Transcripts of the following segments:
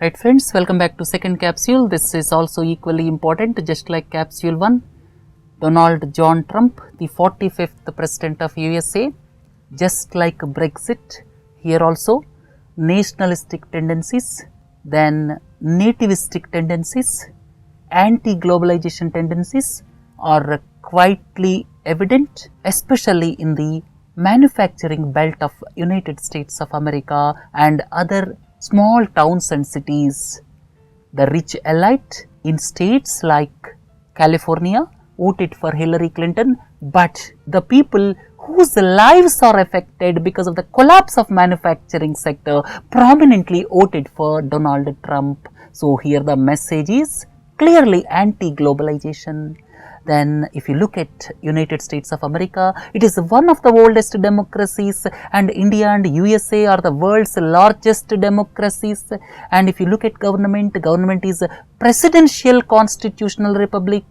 Right friends, welcome back to second capsule. This is also equally important, just like capsule 1. Donald John Trump, the 45th president of USA, just like Brexit, here also nationalistic tendencies, then nativistic tendencies, anti-globalization tendencies are quietly evident, especially in the manufacturing belt of United States of America and other small towns and cities. The rich elite in states like California voted for Hillary Clinton, but the people whose lives are affected because of the collapse of manufacturing sector prominently voted for Donald Trump. So here the message is clearly anti-globalization. Then if you look at United States of America, it is one of the oldest democracies, and India and USA are the world's largest democracies. And if you look at government is a presidential constitutional republic.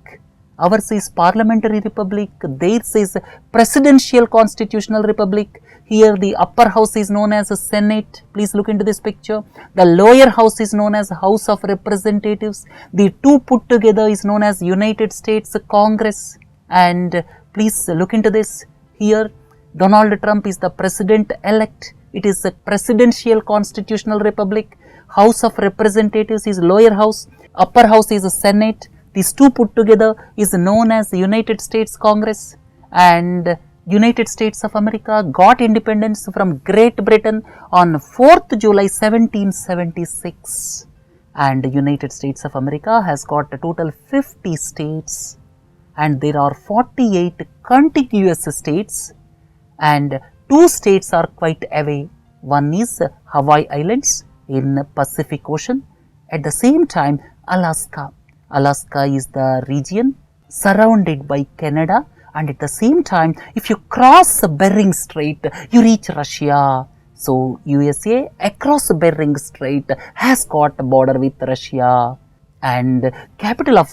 Ours is parliamentary republic, theirs is presidential constitutional republic. Here the upper house is known as a Senate. Please look into this picture. The lower house is known as House of Representatives. The two put together is known as United States Congress. And please look into this. Here Donald Trump is the president elect. It is a presidential constitutional republic. House of Representatives is lower house. Upper house is a Senate. These two put together is known as the United States Congress. And United States of America got independence from Great Britain on 4th July 1776, and United States of America has got a total 50 states, and there are 48 contiguous states, and 2 states are quite away. One is Hawaii Islands in Pacific Ocean. At the same time, Alaska. Alaska is the region surrounded by Canada. And at the same time, if you cross Bering Strait, you reach Russia. So USA across Bering Strait has got a border with Russia. And capital of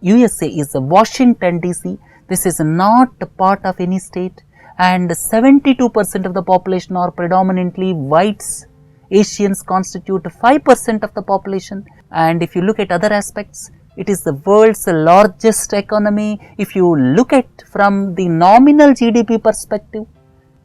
USA is Washington DC. This is not part of any state. And 72% of the population are predominantly whites. Asians constitute 5% of the population. And if you look at other aspects, it is the world's largest economy if you look at from the nominal GDP perspective.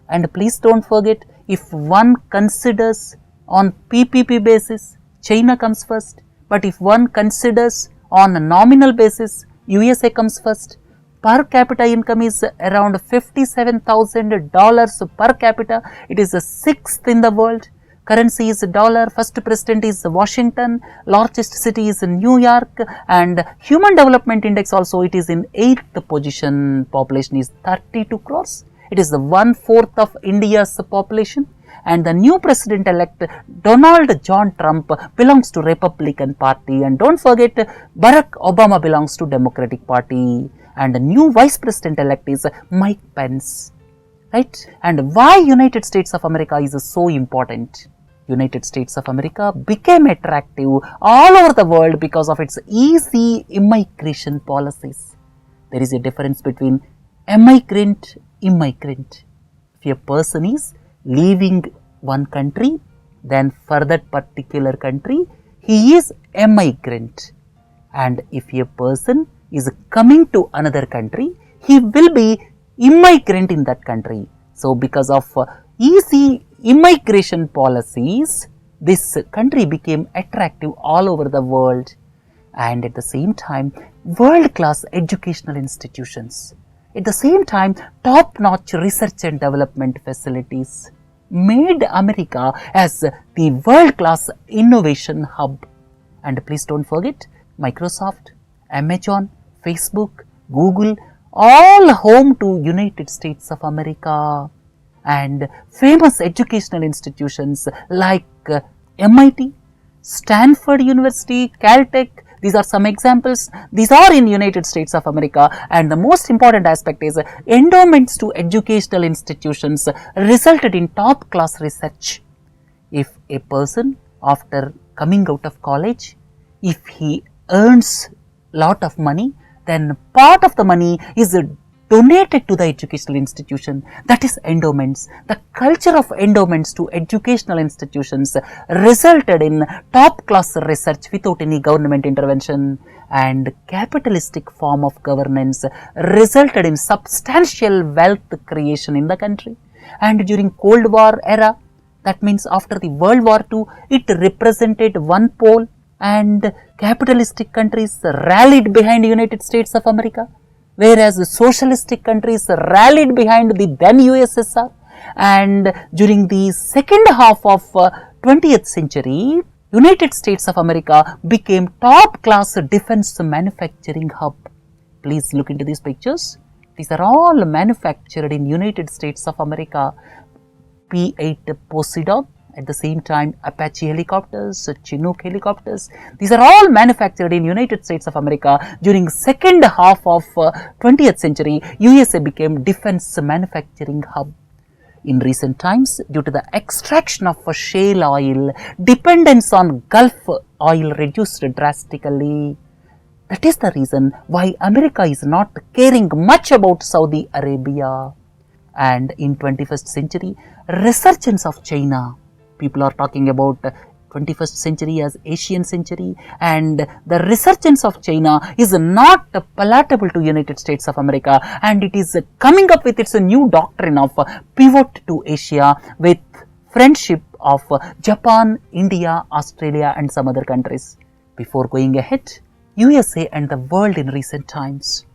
And please don't forget, if one considers on PPP basis, China comes first. But if one considers on a nominal basis, USA comes first. Per capita income is around $57,000 per capita. It is the 6th in the world. Currency is dollar, first president is Washington, largest city is New York, and Human Development Index also it is in 8th position. Population is 32 crores. It is the 1/4 of India's population, and the new president elect Donald John Trump belongs to Republican Party, and don't forget Barack Obama belongs to Democratic Party, and the new vice president elect is Mike Pence. Right? And why United States of America is so important? United States of America became attractive all over the world because of its easy immigration policies. There is a difference between immigrant. If a person is leaving one country, then for that particular country, he is immigrant. And if a person is coming to another country, he will be immigrant in that country. So because of easy immigration policies, this country became attractive all over the world. And at the same time, world-class educational institutions. At the same time, top-notch research and development facilities made America as the world-class innovation hub. And please don't forget, Microsoft, Amazon, Facebook, Google, all home to United States of America. And famous educational institutions like MIT, Stanford University, Caltech, these are some examples. These are in United States of America, and the most important aspect is endowments to educational institutions resulted in top class research. If a person after coming out of college, if he earns lot of money, then part of the money is donated to the educational institution, that is endowments. The culture of endowments to educational institutions resulted in top class research without any government intervention, and capitalistic form of governance resulted in substantial wealth creation in the country. And during Cold War era, that means after the World War II, it represented one pole, and capitalistic countries rallied behind United States of America, whereas the socialistic countries rallied behind the then USSR. And during the second half of 20th century, United States of America became top class defense manufacturing hub. Please look into these pictures. These are all manufactured in United States of America. P-8 Poseidon, at the same time Apache helicopters, Chinook helicopters. These are all manufactured in United States of America. During second half of 20th century, USA became defense manufacturing hub. In recent times, due to the extraction of shale oil, dependence on Gulf oil reduced drastically. That is the reason why America is not caring much about Saudi Arabia. And in 21st century, resurgence of China. People are talking about 21st century as Asian century, and the resurgence of China is not palatable to United States of America, and it is coming up with its new doctrine of pivot to Asia with friendship of Japan, India, Australia and some other countries. Before going ahead, USA and the world in recent times.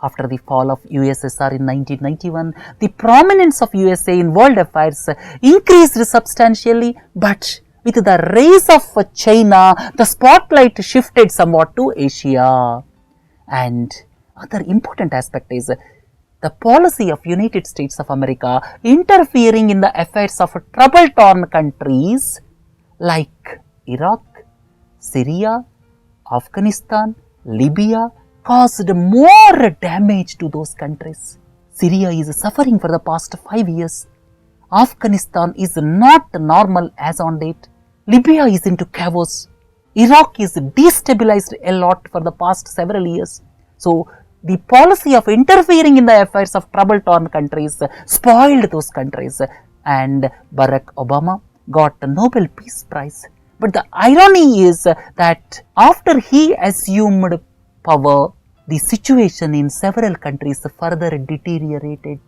After the fall of USSR in 1991, the prominence of USA in world affairs increased substantially, but with the rise of China, the spotlight shifted somewhat to Asia. And other important aspect is the policy of United States of America interfering in the affairs of trouble-torn countries like Iraq, Syria, Afghanistan, Libya, caused more damage to those countries. Syria is suffering for the past 5 years. Afghanistan is not normal as on date. Libya is into chaos. Iraq is destabilized a lot for the past several years. So, the policy of interfering in the affairs of trouble-torn countries spoiled those countries, and Barack Obama got the Nobel Peace Prize. But the irony is that after he assumed power, the situation in several countries further deteriorated.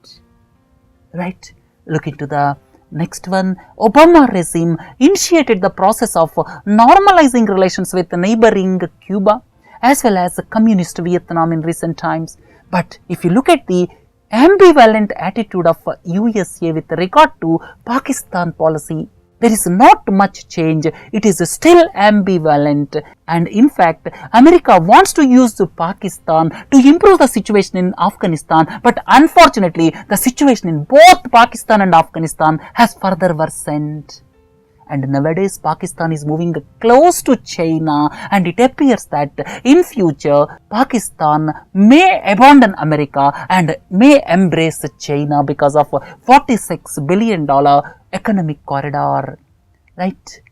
Right? Look into the next one. Obama regime initiated the process of normalizing relations with neighboring Cuba as well as communist Vietnam in recent times. But if you look at the ambivalent attitude of USA with regard to Pakistan policy, there is not much change. It is still ambivalent, and in fact, America wants to use Pakistan to improve the situation in Afghanistan, but unfortunately, the situation in both Pakistan and Afghanistan has further worsened. And nowadays, Pakistan is moving close to China, and it appears that in future, Pakistan may abandon America and may embrace China because of $46 billion economic corridor. Right?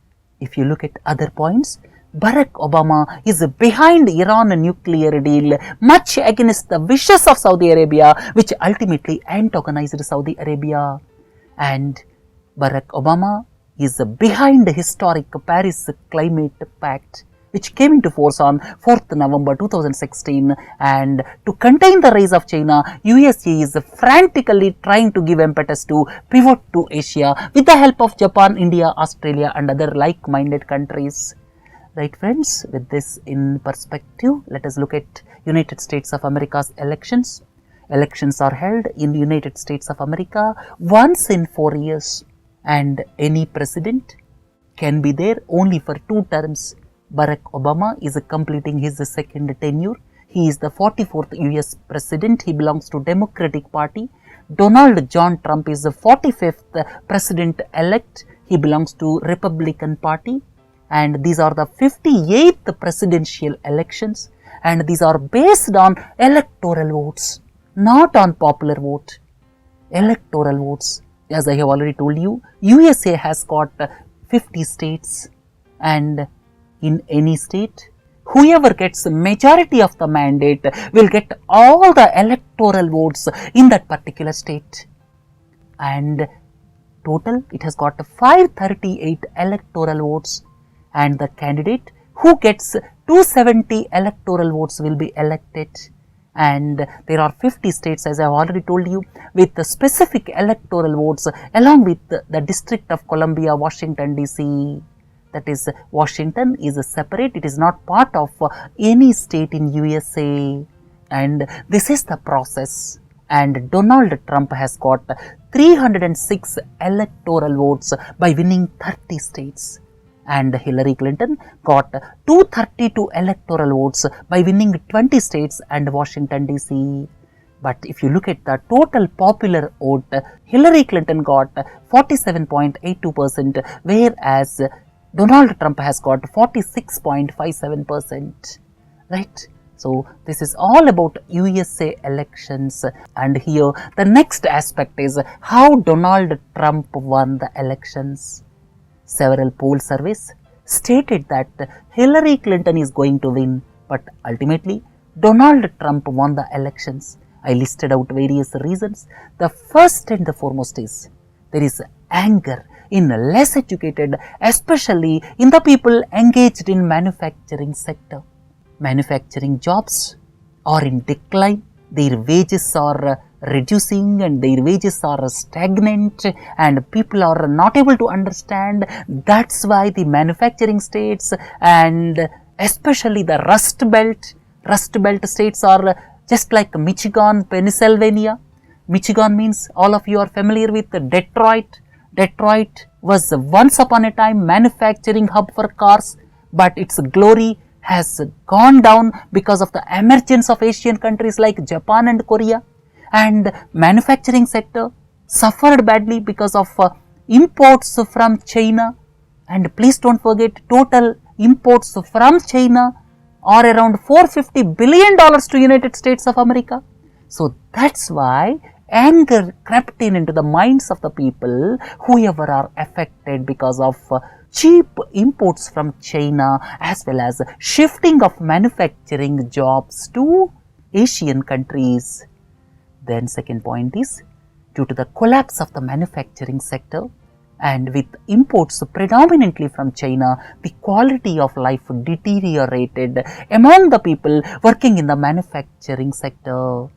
If you look at other points, Barack Obama is behind Iran nuclear deal, much against the wishes of Saudi Arabia, which ultimately antagonized Saudi Arabia. And Barack Obama is behind the historic Paris Climate Pact, which came into force on 4th November 2016, and to contain the rise of China, USA is frantically trying to give impetus to pivot to Asia with the help of Japan, India, Australia and other like-minded countries. Right friends, with this in perspective, let us look at United States of America's elections. Elections are held in United States of America once in 4 years, and any president can be there only for 2 terms. Barack Obama is completing his second tenure. He is the 44th US president. He belongs to Democratic Party. Donald John Trump is the 45th president-elect. He belongs to Republican Party. And these are the 58th presidential elections. And these are based on electoral votes, not on popular vote. Electoral votes. As I have already told you, USA has got 50 states, and in any state, whoever gets majority of the mandate will get all the electoral votes in that particular state. And total it has got 538 electoral votes, and the candidate who gets 270 electoral votes will be elected. And there are 50 states, as I have already told you, with the specific electoral votes along with the District of Columbia, Washington DC. That is, Washington is separate, it is not part of any state in USA, and this is the process. And Donald Trump has got 306 electoral votes by winning 30 states, and Hillary Clinton got 232 electoral votes by winning 20 states and Washington DC. But if you look at the total popular vote, Hillary Clinton got 47.82%, whereas Donald Trump has got 46.57%, right? So this is all about USA elections, and here the next aspect is how Donald Trump won the elections. Several poll surveys stated that Hillary Clinton is going to win, but ultimately Donald Trump won the elections. I listed out various reasons. The first and the foremost is there is anger in less educated, especially in the people engaged in manufacturing sector. Manufacturing jobs are in decline, their wages are reducing and their wages are stagnant, and people are not able to understand. That's why the manufacturing states and especially the Rust Belt states are just like Michigan, Pennsylvania. Michigan means all of you are familiar with Detroit. Detroit was once upon a time manufacturing hub for cars, but its glory has gone down because of the emergence of Asian countries like Japan and Korea, and manufacturing sector suffered badly because of imports from China. And please don't forget, total imports from China are around $450 billion to United States of America. So that's why anger crept into the minds of the people, whoever are affected because of cheap imports from China, as well as shifting of manufacturing jobs to Asian countries. Then second point is, due to the collapse of the manufacturing sector and with imports predominantly from China, the quality of life deteriorated among the people working in the manufacturing sector.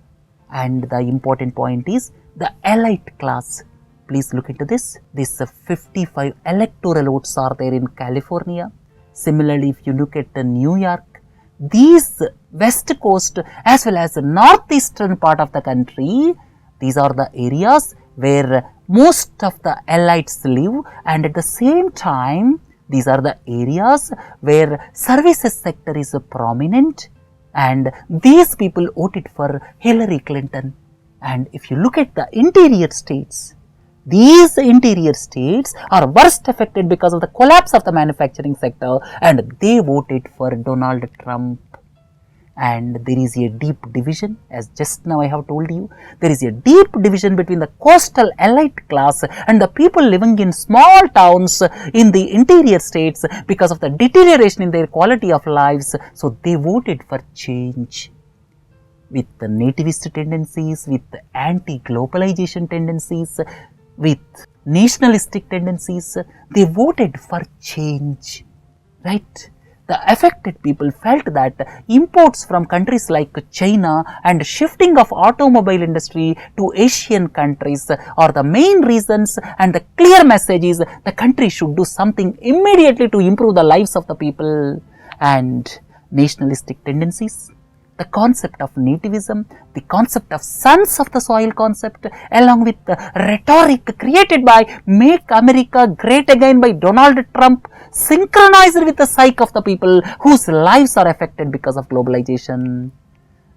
And the important point is the elite class. Please look into this. These 55 electoral votes are there in California. Similarly, if you look at New York, these west coast as well as the northeastern part of the country, these are the areas where most of the elites live, and at the same time, these are the areas where services sector is prominent, and these people voted for Hillary Clinton. And if you look at the interior states, these interior states are worst affected because of the collapse of the manufacturing sector, and they voted for Donald Trump. And there is a deep division, as just now I have told you, there is a deep division between the coastal elite class and the people living in small towns in the interior states because of the deterioration in their quality of lives. So they voted for change. With the nativist tendencies, with anti-globalization tendencies, with nationalistic tendencies, they voted for change, right? The affected people felt that imports from countries like China and shifting of automobile industry to Asian countries are the main reasons, and the clear message is the country should do something immediately to improve the lives of the people. And nationalistic tendencies, the concept of nativism, the concept of sons of the soil concept, along with the rhetoric created by Make America Great Again by Donald Trump, synchronized with the psyche of the people whose lives are affected because of globalization,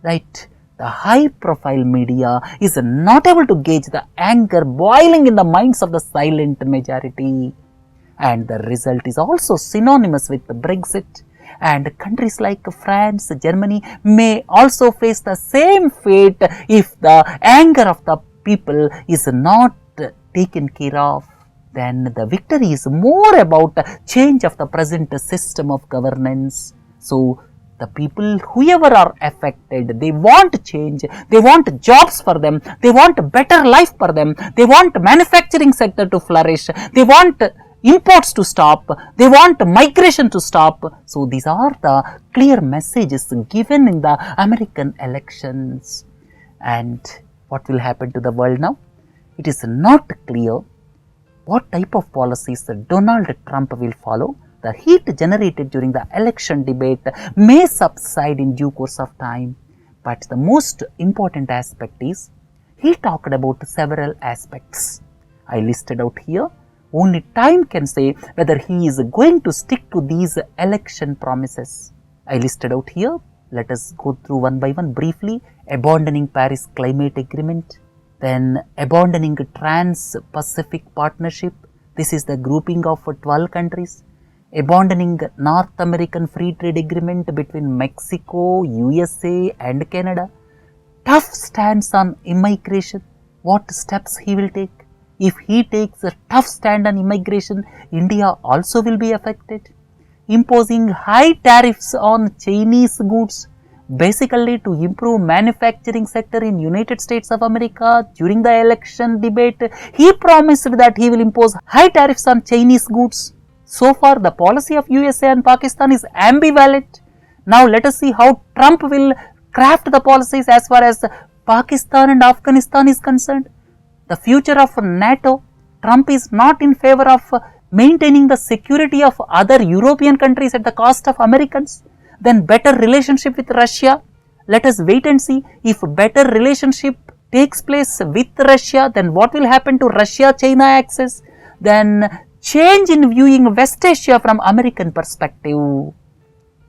right? The high profile media is not able to gauge the anger boiling in the minds of the silent majority, and the result is also synonymous with Brexit. And countries like France, Germany may also face the same fate if the anger of the people is not taken care of. Then the victory is more about change of the present system of governance. So The people, whoever are affected, they want change, they want jobs for them, they want a better life for them, they want manufacturing sector to flourish, they want imports to stop, they want migration to stop. So these are the clear messages given in the American elections. And what will happen to the world now? It is not clear what type of policies Donald Trump will follow. The heat generated during the election debate may subside in due course of time, but the most important aspect is he talked about several aspects. I listed out here. Only time can say whether he is going to stick to these election promises. I listed out here. Let us go through one by one briefly. Abandoning Paris Climate Agreement, then abandoning Trans-Pacific Partnership. This is the grouping of 12 countries. Abandoning North American Free Trade Agreement between Mexico, USA and Canada. Tough stance on immigration. What steps he will take? If he takes a tough stand on immigration, India also will be affected. Imposing high tariffs on Chinese goods, basically to improve manufacturing sector in United States of America. During the election debate, he promised that he will impose high tariffs on Chinese goods. So far, the policy of USA and Pakistan is ambivalent. Now, let us see how Trump will craft the policies as far as Pakistan and Afghanistan is concerned. The future of NATO, Trump is not in favor of maintaining the security of other European countries at the cost of Americans. Then better relationship with Russia. Let us wait and see if better relationship takes place with Russia, then what will happen to Russia-China axis. Then change in viewing West Asia from American perspective.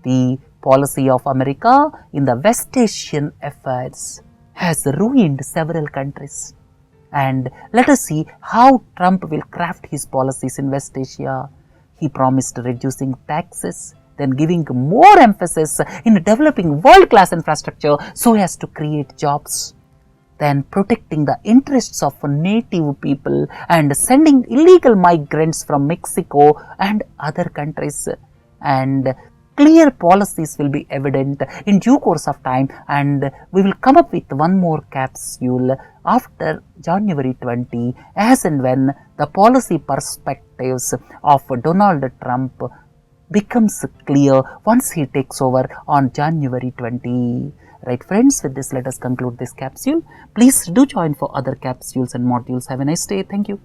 The policy of America in the West Asian affairs has ruined several countries. And let us see how Trump will craft his policies in West Asia. He promised reducing taxes, then giving more emphasis in developing world-class infrastructure so as to create jobs. Then protecting the interests of native people and sending illegal migrants from Mexico and other countries. And clear policies will be evident in due course of time, and we will come up with one more capsule after January 20 as and when the policy perspectives of Donald Trump becomes clear once he takes over on January 20. Right friends, with this let us conclude this capsule. Please do join for other capsules and modules. Have a nice day. Thank you.